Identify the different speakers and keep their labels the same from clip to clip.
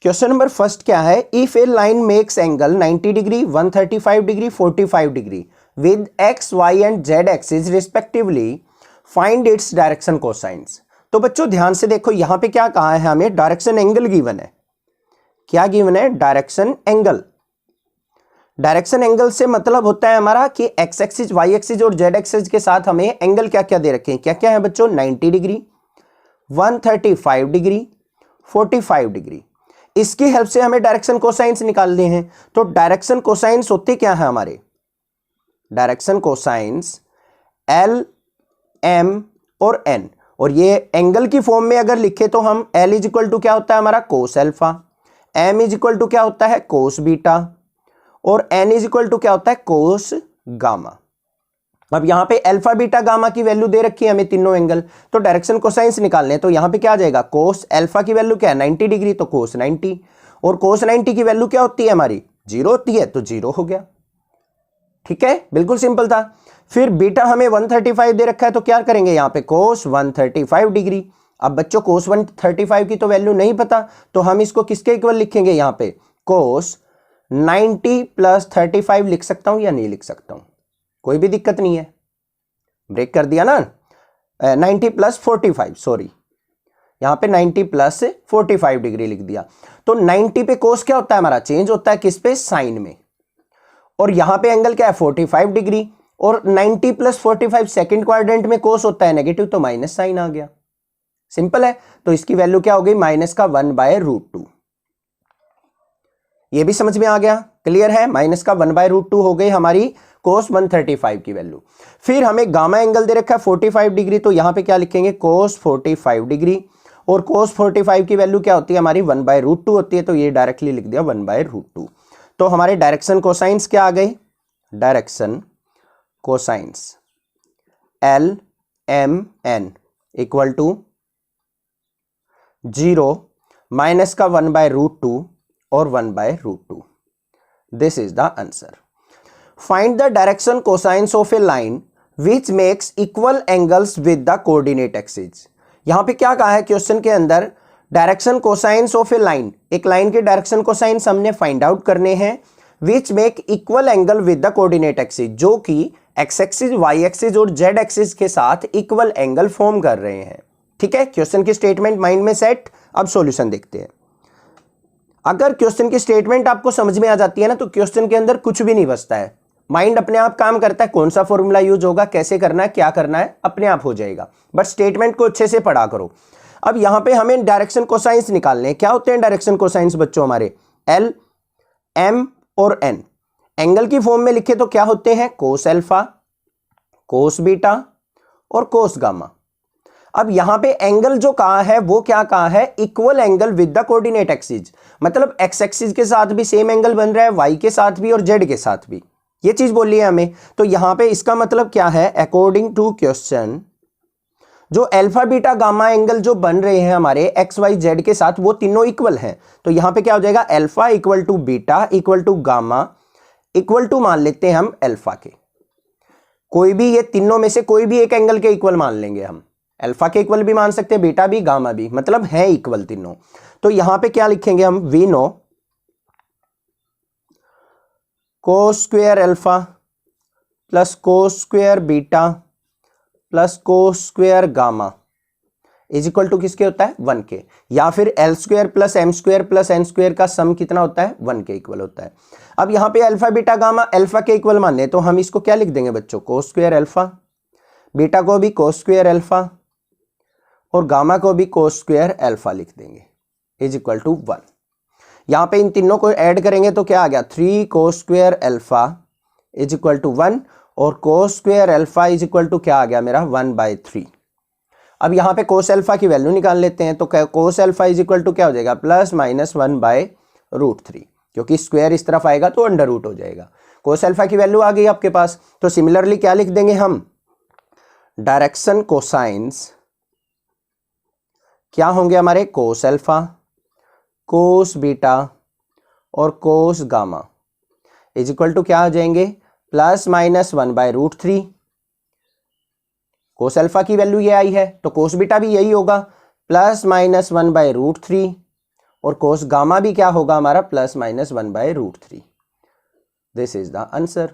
Speaker 1: Question number first क्या है, if a line makes angle 90 degree 135 degree 45 degree with x y and z axis respectively find its direction cosines. तो बच्चों ध्यान से देखो, यहां पे क्या कहा है हमें, डायरेक्शन एंगल गिवन है। क्या गिवन है? Direction angle. डायरेक्शन एंगल से मतलब होता है हमारा कि एक्स एक्सिस वाई एक्सिस और जेड एक्सिस के साथ हमें एंगल क्या क्या दे रखे हैं, क्या क्या है बच्चों, 90 डिग्री 135 डिग्री 45 डिग्री। इसकी हेल्प से हमें डायरेक्शन कोसाइंस निकालने हैं। तो डायरेक्शन कोसाइंस होते क्या है हमारे, डायरेक्शन कोसाइंस एल एम और एन। और ये एंगल की फॉर्म में अगर लिखे तो हम एल इज इक्वल टू क्या होता है हमारा cos alpha, m is equal to क्या होता है कोस बीटा, और एन इज इक्वल टू क्या होता है कोस गामा। अब यहां पे अल्फा बीटा गामा की वैल्यू दे रखी है हमें तीनों एंगल, तो डायरेक्शन कोसाइंस निकालने, तो यहां पे क्या आ जाएगा, कोस अल्फा की वैल्यू क्या है 90 डिग्री, तो कोस 90, और कोस 90 की वैल्यू क्या होती है हमारी 0 होती है, तो 0 हो गया। ठीक है, बिल्कुल सिंपल था। फिर बीटा हमें 135 दे रखा है, तो क्या करेंगे यहां पे कोस 135 डिग्री। अब बच्चों कोस 135 की तो वैल्यू नहीं पता, तो हम इसको किसके इक्वल लिखेंगे, यहां पे कोस 90 प्लस 35 लिख सकता हूं या नहीं लिख सकता हूं, कोई भी दिक्कत नहीं है, ब्रेक कर दिया ना। 90 प्लस 45, सॉरी यहां पे 90 प्लस 45 डिग्री लिख दिया। तो 90 पे कोस क्या होता है हमारा, चेंज होता है किस पे, साइन में, और यहां पे एंगल क्या है 45 डिग्री, और 90 प्लस 45 सेकेंड क्वाड्रेंट में कोस होता है नेगेटिव, तो माइनस साइन आ गया। सिंपल है, तो इसकी वैल्यू क्या हो गई, माइनस का 1/√2। ये भी समझ में आ गया, क्लियर है, माइनस का 1/√2 हो गई हमारी कोस 135 की वैल्यू। फिर हमें गामा एंगल दे रखा है 45 डिग्री, तो यहां पे क्या लिखेंगे कोस 45 डिग्री, और कोस 45 की वैल्यू क्या होती है हमारी 1/√2 होती है, तो ये डायरेक्टली लिख दिया 1/√2। तो हमारे डायरेक्शन कोसाइंस क्या आ गए, direction cosines l m n equal to 0 minus का 1/√2 और 1/√2। This is the answer. Find the direction cosines of a line which makes equal angles with the coordinate axis. यहां पे क्या कहा है क्वेश्चन के अंदर, direction cosines of a line, एक लाइन के डायरेक्शन कोसाइंस हमने फाइंड आउट करने हैं, which make equal angle with the coordinate axis, जो कि एक्स एक्सिस वाई एक्सिस और जेड एक्सिस के साथ इक्वल एंगल फॉर्म कर रहे हैं। ठीक है, क्वेश्चन की स्टेटमेंट माइंड में सेट। अब सॉल्यूशन देखते हैं। अगर क्वेश्चन की स्टेटमेंट आपको समझ में आ जाती है ना, तो क्वेश्चन के अंदर कुछ भी नहीं बचता है, माइंड अपने आप काम करता है, कौन सा फॉर्मूला यूज होगा, कैसे करना है, क्या करना है, अपने आप हो जाएगा। बट स्टेटमेंट को अच्छे से पढ़ा करो। अब यहां पे हमें डायरेक्शन कोसाइंस निकालने हैं। क्या होते हैं डायरेक्शन कोसाइंस बच्चों हमारे, एल एम और एन। एंगल की फॉर्म में लिखे तो क्या होते हैं, कोस एल्फा, कोस बीटा और कोस गामा। अब यहां पे एंगल जो कहा है वो क्या कहा है, equal angle with the coordinate axis, मतलब एक्स एक्सिस के साथ भी सेम एंगल बन रहा है, वाई के साथ भी और जेड के साथ भी, ये चीज बोली है हमें। तो यहां पे इसका मतलब क्या है, अकॉर्डिंग टू क्वेश्चन जो अल्फा बीटा गामा एंगल जो बन रहे हैं हमारे एक्स वाई जेड के साथ, वो तीनों इक्वल हैं। तो यहां पे क्या हो जाएगा, alpha equal to beta equal to gamma equal to मान लेते हैं हम अल्फा के, कोई भी ये तीनों में से कोई भी एक एंगल के इक्वल मान लेंगे हम, अल्फा के इक्वल भी मान सकते हैं, बीटा भी गामा भी, मतलब है इक्वल तीनों। तो यहां पे क्या लिखेंगे हम, we know cos square alpha plus cos square beta plus cos square gamma is equal to किसके होता है 1 के, या फिर l square plus m square plus n square का सम कितना होता है 1 के इक्वल होता है। अब यहां पे अल्फा बीटा गामा अल्फा के इक्वल माने, तो हम इसको क्या लिख देंगे बच्चों, कोस स्क्वायर अल्फा, बीटा को भी कोस स्क्वायर अल्फा और गामा को भी कोस स्क्वायर अल्फा लिख देंगे इज इक्वल टू 1। यहां पे इन तीनों को ऐड करेंगे तो क्या आ गया, 3 cos square alpha is equal to 1, और cos square alpha is equal to क्या आ गया मेरा 1/3। अब यहां पे कोस अल्फा की वैल्यू निकाल लेते हैं, तो cos alpha is equal to क्या हो जाएगा, प्लस माइनस 1/√3, क्योंकि स्क्वायर इस तरफ आएगा तो अंडर रूट हो जाएगा। कोस अल्फा की वैल्यू आ गई आपके पास, तो सिमिलरली क्या लिख देंगे हम, डायरेक्शन कोसाइंस क्या होंगे हमारे, कोस अल्फा, कोस बीटा और cos gamma is equal to क्या हो जाएंगे, प्लस माइनस 1/√3। कोस अल्फा की वैल्यू ये आई है, तो कोस बीटा भी यही होगा, प्लस माइनस 1/√3, और कोस गामा भी क्या होगा हमारा ±1/√3। This is the answer.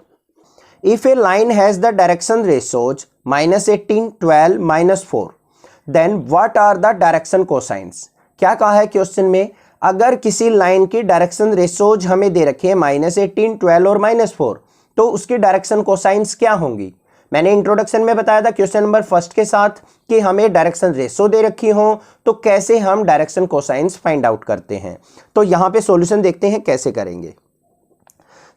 Speaker 1: If a line has the direction ratios -18, 12, -4, then what are the direction cosines. क्या कहा है क्वेश्चन में, अगर किसी लाइन की डायरेक्शन रेशोज हमें दे रखी है -18, 12 और -4, तो उसकी डायरेक्शन कोसाइंस क्या होंगी। मैंने इंट्रोडक्शन में बताया था क्वेश्चन नंबर फर्स्ट के साथ कि हमें डायरेक्शन रेशो दे रखी हो तो कैसे हम डायरेक्शन कोसाइंस फाइंड आउट करते हैं। तो यहाँ पे सॉल्यूशन देखते हैं कैसे करेंगे।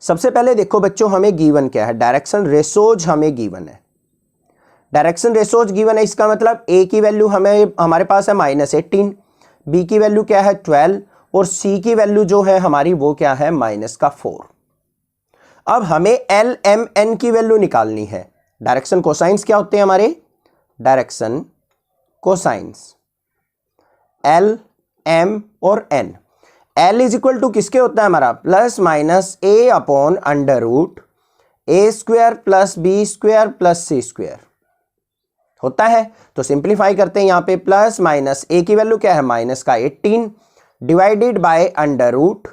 Speaker 1: सबसे पहले देखो बच्चों, हमें गिवन क्या है, डायरेक्शन रेशोज हमें गिवन है। डायरेक्शन रेशोज गिवन है, इसका मतलब ए की वैल्यू हमारे पास है -18, बी की वैल्यू क्या है 12 और सी की वैल्यू जो है हमारी वो क्या है -4। अब हमें एल एम एन की वैल्यू निकालनी है। डायरेक्शन कोसाइंस क्या होते हैं हमारे, डायरेक्शन कोसाइंस एल एम और n. L is equal to किसके होता है हमारा, +-a/√a² + b² + c² होता है। तो सिंप्लीफाई करते हैं, यहां पे +-a की वैल्यू क्या है -18 divided by √a²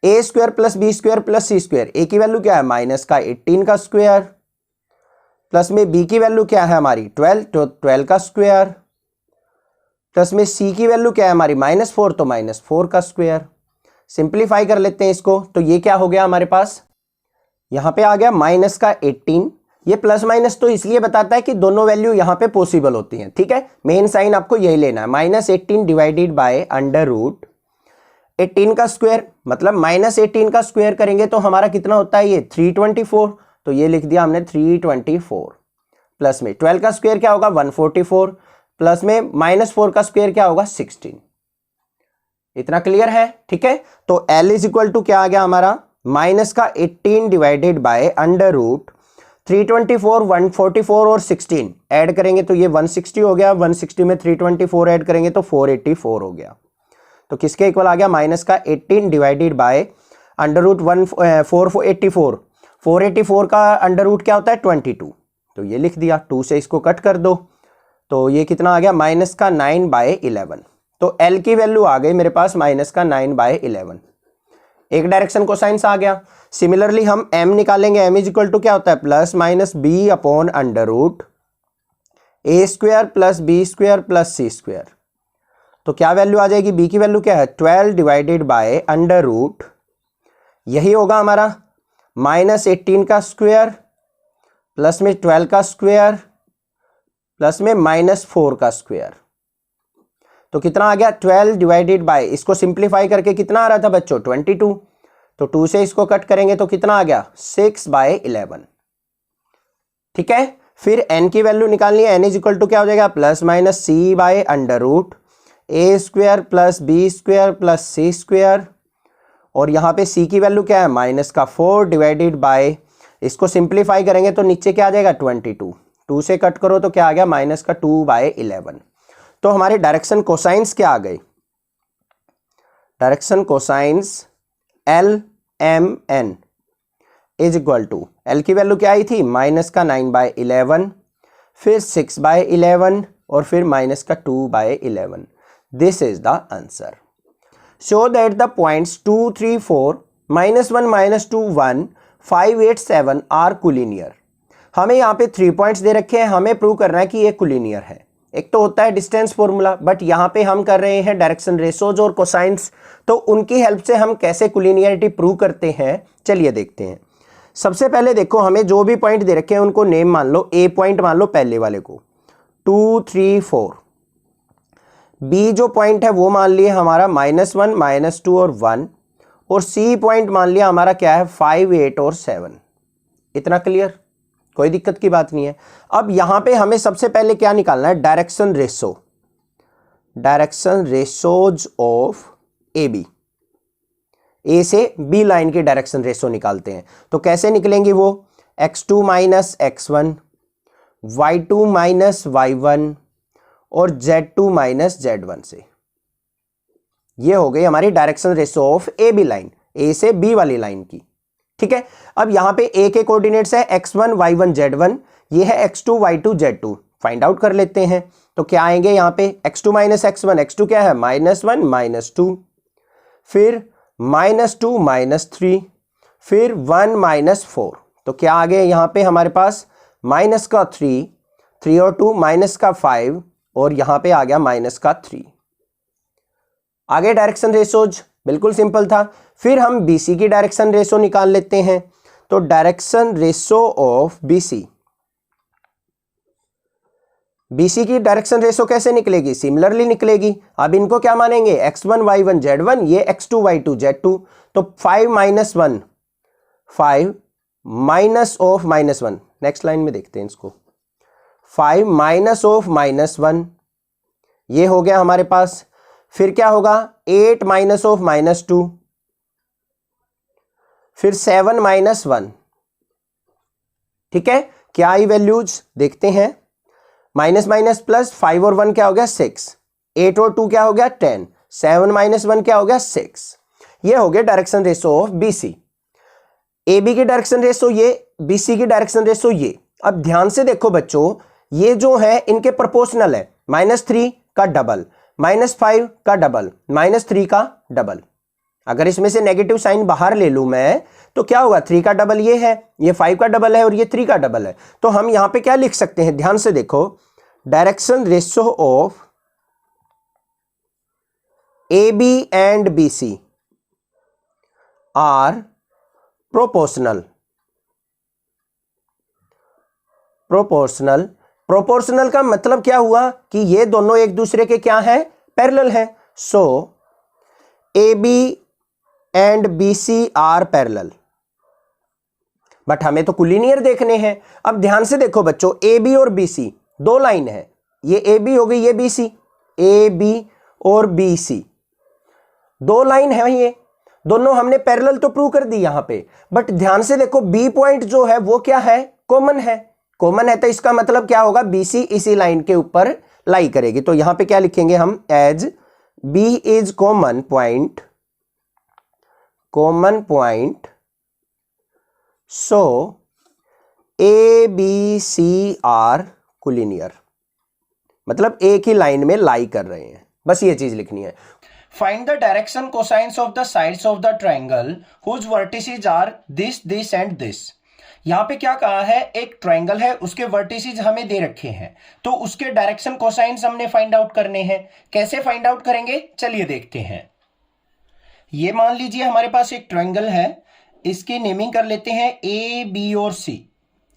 Speaker 1: + b² + c²। a की वैल्यू क्या है -18 प्लस में b की वैल्यू क्या है हमारी 12, तो 12 का स्क्वायर, प्लस में c की वैल्यू क्या है हमारी -4, तो -4 का स्क्वायर। सिंप्लीफाई कर लेते हैं इसको, तो ये क्या हो गया हमारे पास, यहां पे आ गया -18। ये प्लस माइनस तो इसलिए बताता है कि दोनों वैल्यू यहां पे पॉसिबल होती हैं, ठीक है। मेन साइन आपको यही लेना है, -18 डिवाइडेड बाय √18 का स्क्वायर, मतलब -18 का स्क्वायर करेंगे तो हमारा कितना होता है ये 324, तो ये लिख दिया हमने 324। प्लस में 12 का स्क्वायर क्या होगा 144, प्लस में -4 का स्क्वायर क्या होगा 16। इतना क्लियर है, ठीक है। तो L इज इक्वल टू क्या आ गया हमारा -18 डिवाइडेड बाय √324, 144 और 16 ऐड करेंगे तो ये 160 हो गया, 160 में 324 ऐड करेंगे तो 484 हो गया। तो किसके इक्वल आ गया, -18 डिवाइडेड बाय √484, 484 का अंडर क्या होता है 22, तो ये लिख दिया। 2 से इसको कट कर दो तो ये कितना आ गया -9/11। तो L की वैल्यू आ गई मेरे पास -9/11। एक डायरेक्शन कोसाइंस आ गया। सिमिलरली हम M निकालेंगे, M इज इक्वल टू क्या होता है +-b/√a² + b² + c²। तो क्या वैल्यू आ जाएगी, b की वैल्यू क्या है 12 डिवाइडेड बाय √ यही होगा हमारा -18 का स्क्वायर प्लस में 12 का स्क्वायर प्लस में -4 का स्क्वायर। तो कितना आ गया 12 डिवाइडेड बाय, इसको सिंप्लीफाई करके कितना आ रहा था बच्चों 22, तो 2 से इसको कट करेंगे तो कितना आ गया 6/11। ठीक है। फिर n की वैल्यू निकालनी है, n इज इक्वल टू क्या हो जाएगा +-c/√a² + b² + c²। और यहाँ पे c की वैल्यू क्या है -4 डिवाइडेड बाय, इसको सिंप्लीफाई करेंगे तो नीचे क्या आ जाएगा 22, 2 से कट करो तो क्या आ गया -2/11। तो हमारे डायरेक्शन कोसाइंस क्या आ गए, direction cosines LMN is equal to, L की वैल्यू क्या आई थी -9/11, फिर 6/11 और फिर -2/11। This is the answer. Show that the points 2, 3, 4, -1, -2, 1, 5, 8, 7 are collinear। हमें यहाँ पे 3 पॉइंट्स दे रखे हैं, हमें प्रूव करना है कि ये कोलिनियर है। एक तो होता है डिस्टेंस फॉर्मूला, बट यहाँ पे हम कर रहे हैं डायरेक्शन रेशोज और कोसाइंस, तो उनकी हेल्प से हम कैसे कोलिनियरिटी प्रूव करते हैं, चलिए देखते हैं। सबसे पहले देखो, हमें जो भी पॉइंट दे रखे हैं उनको नेम मान लो, ए पॉइंट मान लो पहले वाले को 2, 3, 4, बी जो पॉइंट है वो मान लिए हमारा -1, -2 और 1, और सी पॉइंट मान लिया हमारा क्या है 5, 8 और 7। इतना क्लियर, कोई दिक्कत की बात नहीं है। अब यहां पे हमें सबसे पहले क्या निकालना है, direction ratio, direction ratios of a b, a से बी लाइन की डायरेक्शन रेशो निकालते हैं। तो कैसे निकलेंगी वो, x2 - x1, y2 - y1 और Z2 - Z1 से। ये हो गई हमारी direction ratio of a b line, a से बी वाली लाइन की। ठीक है। अब यहां पे ए के कोऑर्डिनेट्स है x1, y1, Z1, ये है x2, y2, Z2। Find out कर लेते हैं। तो क्या आएंगे यहां पे x2 - x1, x2 क्या है -1, -2, फिर -2 -3, फिर 1 -4। तो क्या आ गया यहाँ पे हमारे पास माइनस का 3 और 2 माइनस का 5 और यहाँ पे आ गया माइनस का 3। आगे डायरेक्शन रेशोज बिल्कुल सिंपल था। फिर हम BC की डायरेक्शन रेशो निकाल लेते हैं। तो डायरेक्शन रेशो ऑफ BC की डायरेक्शन रेशो कैसे निकलेगी? सिमिलरली निकलेगी। अब इनको क्या मानेंगे? x1 y1 z1, ये x2 y2 z2। तो 5 - 1 5 माइनस ऑफ -1, नेक्स्ट लाइन में देखते हैं इसको। 5 माइनस ऑफ -1, ये हो गया हमारे पास। फिर क्या होगा? 8 माइनस ऑफ -2, फिर 7 - 1। ठीक है, क्या आई वैल्यूज देखते हैं। माइनस माइनस प्लस, 5 और 1 क्या हो गया? 6, 8 और 2 क्या हो गया? 10, 7 - 1 क्या हो गया? 6। ये हो गया direction ratio of BC। AB की डायरेक्शन रेशो ये, BC की डायरेक्शन रेशो ये। अब ध्यान से देखो बच्चों, ये जो है इनके प्रोपोर्शनल है। -3 का डबल, -5 का डबल, -3 का डबल। अगर इसमें से नेगेटिव साइन बाहर ले लूं मैं तो क्या होगा? 3 का डबल ये है, ये 5 का डबल है और ये 3 का डबल है। तो हम यहां पे क्या लिख सकते हैं? ध्यान से देखो, direction ratio of AB and BC are proportional. Proportional का मतलब क्या हुआ कि ये दोनों एक दूसरे के क्या हैं? पैरेलल हैं। So AB and BC are parallel. But हमें तो कोलिनियर देखने हैं। अब ध्यान से देखो बच्चों, AB और BC दो लाइन है। ये AB हो गई, ये BC, AB और BC दो लाइन है। ये दोनों हमने पैरेलल तो प्रूव कर दी यहां पे। बट ध्यान से देखो, B पॉइंट जो है वो क्या है? कॉमन है। कॉमन है तो इसका मतलब क्या होगा? BC इसी लाइन के ऊपर लाई करेगी। तो यहां पे क्या लिखेंगे हम? As B is common point so ABC are collinear. मतलब एक ही लाइन में लाई कर रहे हैं, बस ये चीज लिखनी है। Find the direction cosines of the sides of the triangle whose vertices are this and this. यहां पे क्या कहा है? एक ट्राइंगल है, उसके वर्टिसेस हमें दे रखे हैं, तो उसके डायरेक्शन कोसाइंस हमने फाइंड आउट करने हैं। कैसे फाइंड आउट करेंगे? चलिए देखते हैं। ये मान लीजिए हमारे पास एक ट्राइंगल है, इसकी नेमिंग कर लेते हैं A, B और C।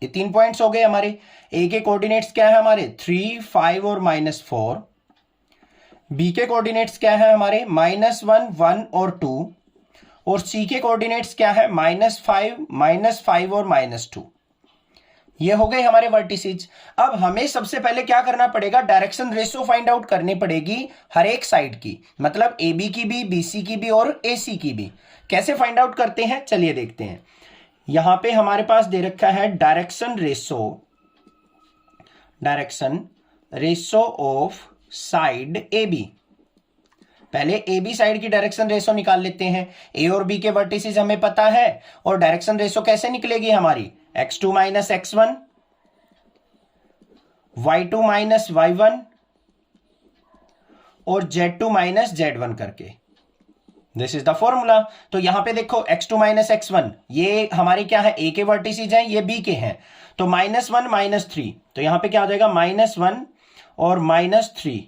Speaker 1: ये 3 पॉइंट्स हो गए हमारे। A के कोऑर्डिनेट्स क्या है हमारे? 3, 5 और -4। B के कोऑर्डिनेट्स क्या है हमारे? -1, 1 और 2। और C के कोऑर्डिनेट्स क्या है? -5 और -2। ये हो गए हमारे वर्टिसेज। अब हमें सबसे पहले क्या करना पड़ेगा? डायरेक्शन रेशो फाइंड आउट करनी पड़ेगी हर एक साइड की, मतलब AB की भी, BC की भी और AC की भी। कैसे फाइंड आउट करते हैं? चलिए देखते हैं। यहां पे हमारे पास दे रखा है direction ratio of side AB। पहले AB साइड की डायरेक्शन रेशो निकाल लेते हैं। A और B के वर्टिसेस हमें पता है, और डायरेक्शन रेशो कैसे निकलेगी हमारी? x2 - x1, y2 - y1 और z2 - z1 करके। This is the formula. तो यहां पे देखो, x2 - x1 ये हमारे क्या है? A के वर्टिसेस हैं, ये B के हैं। तो -1 - 3, तो यहां पे क्या हो जाएगा? -1 और -3।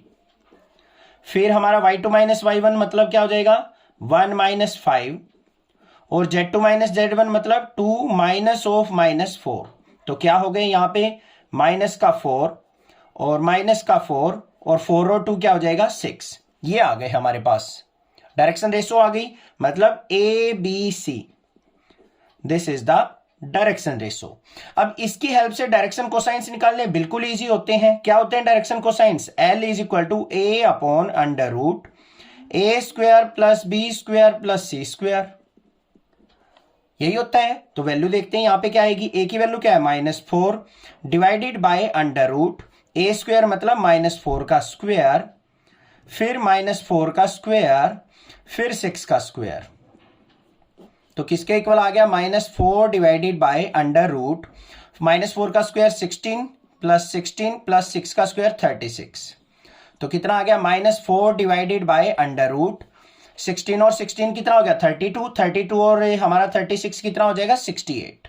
Speaker 1: फिर हमारा y2 - y1 मतलब क्या हो जाएगा? 1 - 5 और z2 - z1 मतलब 2 -4। तो क्या हो गए यहाँ पे? -4 और -4 और 4 और 2 क्या हो जाएगा? 6। ये आ गए हमारे पास, डायरेक्शन रेशो आ गई, मतलब ABC। This is the direction ratio. अब इसकी हेल्प से डायरेक्शन कोसाइंस निकालने बिल्कुल इजी होते हैं। क्या होते हैं direction cosines? L = A/√A² + B² + C²। यही होता है। तो वैल्यू देखते हैं, यहां पे क्या आएगी? A की वैल्यू क्या है? -4 डिवाइडेड बाय √A² मतलब -4 का स्क्वायर, फिर -4 का स्क्वायर, फिर 6 का स्क्वायर। तो किसके इक्वल आ गया? -4 डिवाइडेड बाय √-4 का स्क्वायर 16 + 16 + 6 का स्क्वायर 36। तो कितना आ गया? -4 डिवाइडेड बाय 16 और 16 कितना हो गया 32, 32 और हमारा 36 कितना हो जाएगा 68।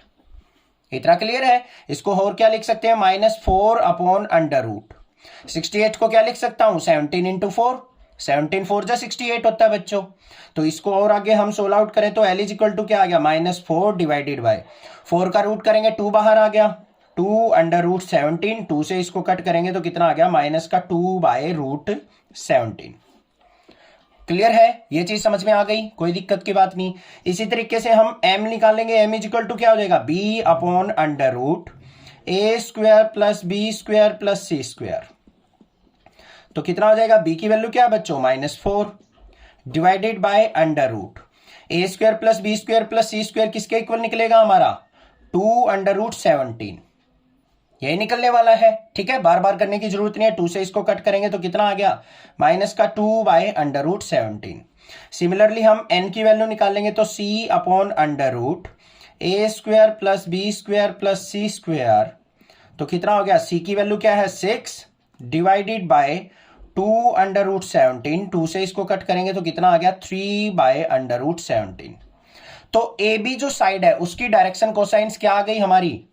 Speaker 1: इतना क्लियर है। इसको और क्या लिख सकते हैं -4 अपॉन अंडर रूट। 68 को क्या लिख सकता हूं 17 इंटू 4, 17 4 जा 68 होता है बच्चों। तो इसको और आगे हम सोल्व आउट करें तो L इज इक्वल टू क्या आ गया -4 डिवाइडेड बाय 4 का रूट करेंगे 2 बाहर आ गया 2 अंडर रूट 17, 2 से इसको कट करेंगे तो कितना आ गया -2/√17। क्लियर है, ये चीज समझ में आ गई, कोई दिक्कत की बात नहीं। इसी तरीके से हम m निकालेंगे, m इज इक्वल टू क्या हो जाएगा b upon under root a² plus b² plus c²। तो कितना हो जाएगा b की वैल्यू क्या है बच्चों -4 divided by under root a² plus b² plus c² किसके इक्वल निकलेगा हमारा 2 अंडर रूट 17, यही निकलने वाला है। ठीक है, बार बार करने की जरूरत नहीं है। 2 से इसको कट करेंगे तो कितना आ गया -2/√17। सिमिलरली हम n की वैल्यू निकालेंगे तो c upon under root a² plus b² plus c²। तो कितना हो गया c की वैल्यू क्या है 6 डिवाइडेड बाय 2 अंडर√17। 2 से इसको कट करेंगे तो कितना आ गया 3/√17। तो ए बी जो साइड है उसकी डायरेक्शन कोसाइंस क्या आ गई हमारी,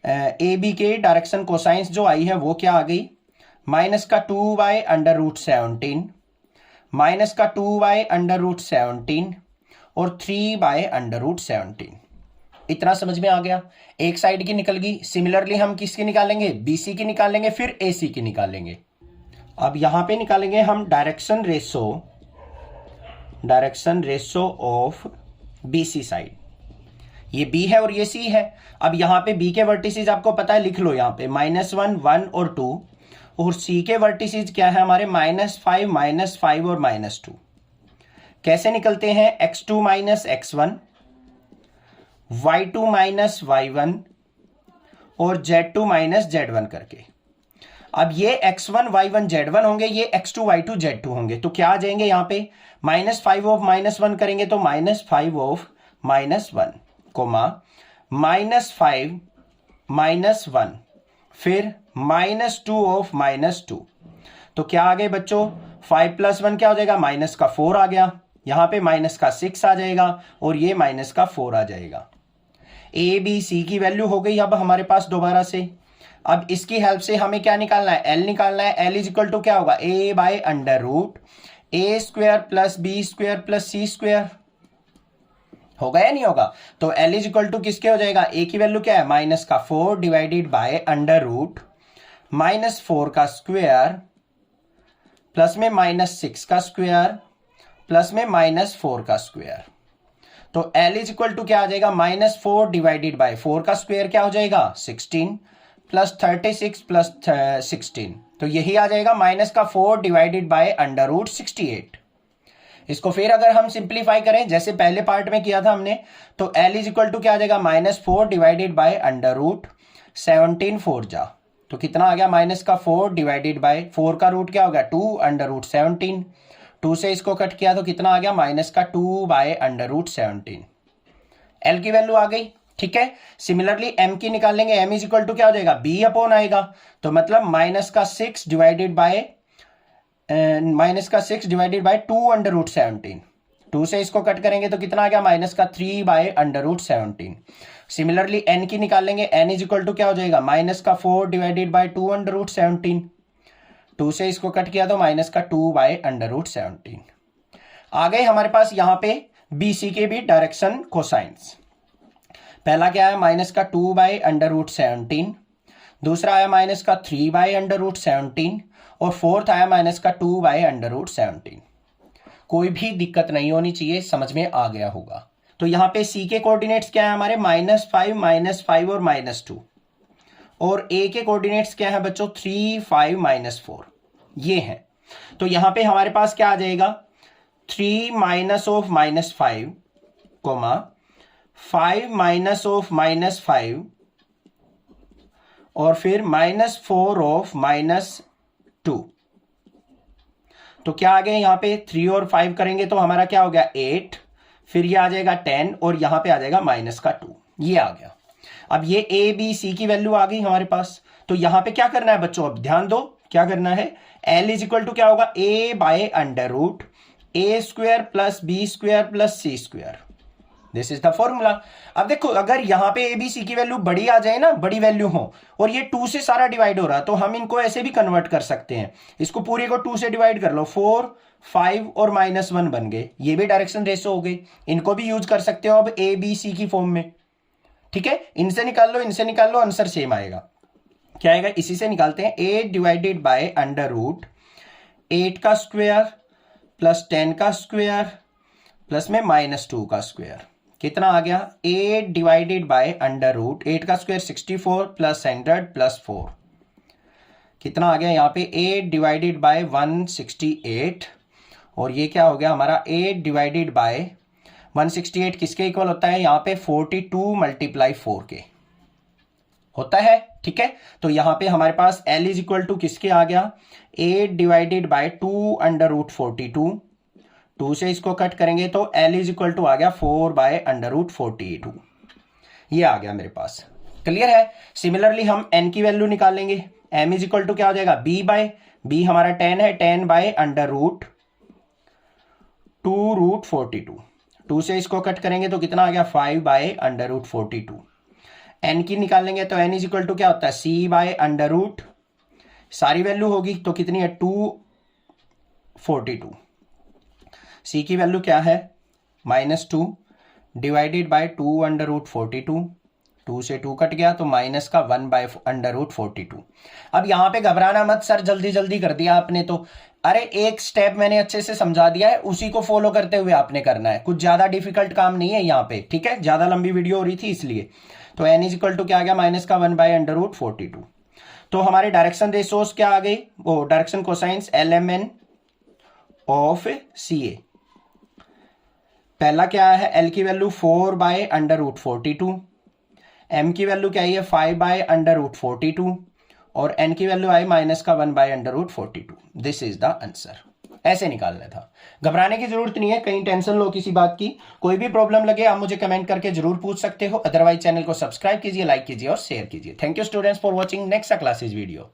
Speaker 1: ए बी के डायरेक्शन कोसाइंस जो आई है वो क्या आ गई -2/√17 -2/√17 और 3/√17। इतना समझ में आ गया, एक साइड की निकल गई। सिमिलरली हम किसकी निकालेंगे बीसी की निकालेंगे, फिर एसी की निकालेंगे। अब यहां पे निकालेंगे हम direction ratio of BC side. ये B है और ये C है। अब यहां पे B के वर्टिसेस आपको पता है, लिख लो यहां पे -1 1 और 2, और C के वर्टिसेस क्या है हमारे -5 -5 और -2। कैसे निकलते हैं x2 -x1 y2 -y1 और z2 -z1 करके। अब ये x1 y1 z1 होंगे, ये x2 y2 z2 होंगे। तो क्या आ जाएंगे यहाँ पे -5 ऑफ -1 करेंगे तो -5 ऑफ -1 कोमा -5 -1 फिर -2 ऑफ -2। तो क्या आ गए बच्चों 5 + 1 क्या हो जाएगा -4 आ गया, यहां पे -6 आ जाएगा और ये -4 आ जाएगा। ए बी सी की वैल्यू हो गई अब हमारे पास दोबारा से। अब इसकी हेल्प से हमें क्या निकालना है L निकालना है। L इज इक्वल टू क्या होगा a/√a² plus b² plus c²। होगा या नहीं होगा, तो L इज इक्वल टू किसके हो जाएगा, a की वैल्यू क्या है -4 डिवाइडेड बाय अंडर रूट -4 का स्क्वायर प्लस में -6 का स्क्वायर प्लस में -4 का स्क्वायर। तो L इज इक्वल टू क्या आ जाएगा -4 डिवाइडेड बाय 4 का स्क्वायर क्या हो जाएगा 16 प्लस 36 प्लस 16। तो यही आ जाएगा -4 डिवाइडेड बाय अंडर रूट 68। इसको फिर अगर हम सिंप्लीफाई करें जैसे पहले पार्ट में किया था हमने, तो L इज इक्वल टू क्या आ जाएगा -4 डिवाइडेड बाय अंडर रूट 17 4 जा। तो कितना आ गया -4 डिवाइडेड बाय 4 का रूट क्या हो गया 2 अंडर रूट 17। 2 से इसको कट किया तो कितना आ गया -2/√17। L की वैल्यू आ गई। ठीक है, सिमिलरली M की निकालेंगे। M इज इक्वल टू क्या हो जाएगा B अपॉन आएगा, तो मतलब -6 डिवाइडेड बाय 2 अंडर रूट 17। 2 से इसको कट करेंगे तो कितना आ गया -3/√17। सिमिलरली N की निकालेंगे। N इज इक्वल टू क्या हो जाएगा -4 डिवाइडेड बाय 2 अंडर रूट 17। 2 से इसको कट किया तो -2/√17। आ गए हमारे पास यहां पे BC के भी डायरेक्शन कोसाइंस। पहला क्या है -2/√17, दूसरा आया -3/√17 और फोर्थ आया -2/√17। कोई भी दिक्कत नहीं होनी चाहिए, समझ में आ गया होगा। तो यहां पे C के कोऑर्डिनेट्स क्या है हमारे -5 -5 और -2, और A के कोऑर्डिनेट्स क्या है बच्चों 3 5 -4 ये है। तो यहां पे हमारे पास क्या आ जाएगा 3 - -5 कोमा 5 -5 और फिर -4 -2। तो क्या आ गया यहां पे 3 और 5 करेंगे तो हमारा क्या हो गया 8, फिर ये आ जाएगा 10 और यहां पे आ जाएगा -2, ये आ गया। अब ये A B C की वैल्यू आ गई हमारे पास। तो यहां पे क्या करना है बच्चों, अब ध्यान दो क्या करना है। L इज इक्वल टू क्या होगा a/√a² a square plus b square plus c square, this is the formula. अब देखो अगर यहां पे ए बी सी की वैल्यू बड़ी आ जाए ना, बड़ी वैल्यू हो, और ये 2 से सारा डिवाइड हो रहा है, तो हम इनको ऐसे भी कन्वर्ट कर सकते हैं, इसको पूरे को 2 से डिवाइड कर लो, 4 5 और -1 बन गए, ये भी डायरेक्शन रेशो हो गई। इनको भी यूज कर सकते हो अब ए बी सी की फॉर्म में, ठीक है। इनसे निकाल लो, इनसे निकाल लो, आंसर सेम आएगा। क्या आएगा, इसी से निकालते हैं, 8 डिवाइडेड बाय अंडर रूट 8 का स्क्वायर प्लस 10 का स्क्वायर प्लस में -2 का स्क्वायर, कितना आ गया, 8 डिवाइडेड बाय अंडर रूट 8 का स्क्वायर 64 प्लस 100 प्लस 4, कितना आ गया यहाँ पे 8 डिवाइडेड बाय 168, और ये क्या हो गया हमारा 8 डिवाइडेड बाय 168 किसके इक्वल होता है यहाँ पे 42 मल्टीप्लाई 4 के होता है, ठीक है। तो यहाँ पे हमारे पास L इज इक्वल टू किसके आ गया, 8 डिवाइडेड बाय 2 अंडर रूट 42, 2 से इसको कट करेंगे तो L इज इक्वल टू आ गया 4 बाय अंडर रूट 42, ये आ गया मेरे पास, क्लियर है। सिमिलरली हम n की वैल्यू निकालेंगे, m इज इक्वल टू क्या हो जाएगा, b बाय b हमारा 10 है, 10 बाय अंडर रूट 2 रूट 42, 2 से इसको कट करेंगे तो कितना आ गया 5 बाय अंडर रूट 42, n की निकालेंगे तो n इज इक्वल टू क्या होता है, c बाय अंडर रूट, सारी वैल्यू होगी तो कितनी है 242, c की वैल्यू क्या है -2 डिवाइडेड बाय 2 अंडर रूट 42, 2 से 2 कट गया तो माइनस का 1 बाय अंडर रूट 42। अब यहां पे घबराना मत, सर जल्दी जल्दी कर दिया आपने तो, अरे एक स्टेप मैंने अच्छे से समझा दिया है, उसी को फॉलो करते हुए आपने करना है, कुछ ज्यादा डिफिकल्ट काम नहीं है यहाँ पे, ठीक है। ज्यादा लंबी वीडियो हो रही थी इसलिए। तो n इज इक्वल टू क्या आ गया, माइनस का 1 बाय अंडर रूट 42। तो हमारे डायरेक्शन रेशोस क्या आ गई, वो direction cosines LMN of CA। पहला क्या है, L की value 4 by under root 42, M की वैल्यू क्या है 5 बाय अंडर रूट 42, और n की वैल्यू आई माइनस का 1 by under root 42। This is the answer, ऐसे निकालना था। घबराने की जरूरत नहीं है, कहीं टेंशन लो किसी बात की, कोई भी प्रॉब्लम लगे आप मुझे कमेंट करके जरूर पूछ सकते हो, अदरवाइज चैनल को सब्सक्राइब कीजिए, लाइक कीजिए और शेयर कीजिए। Thank you students for watching, next classes video.